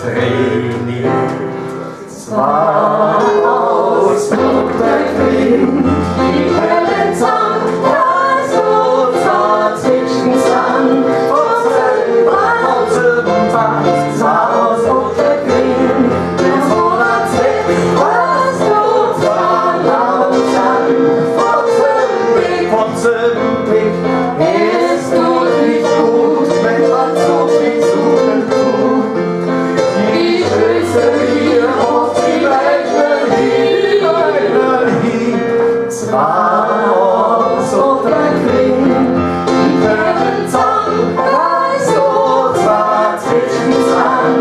trainiert. Zwar aus guter Quinn, die hellen Zahn, das so zart zwischen Zahn, von selben Tag, zwar aus guter Quinn, der Monat weg, was so zart laut an, von selben Blick, es tut nicht gut, wenn man so viel suchen tut. Die Schüsse hier auf die Beine hieb, zwar aus oder Quinn, die Hellen Zahn, so zwar zwischen Zahn,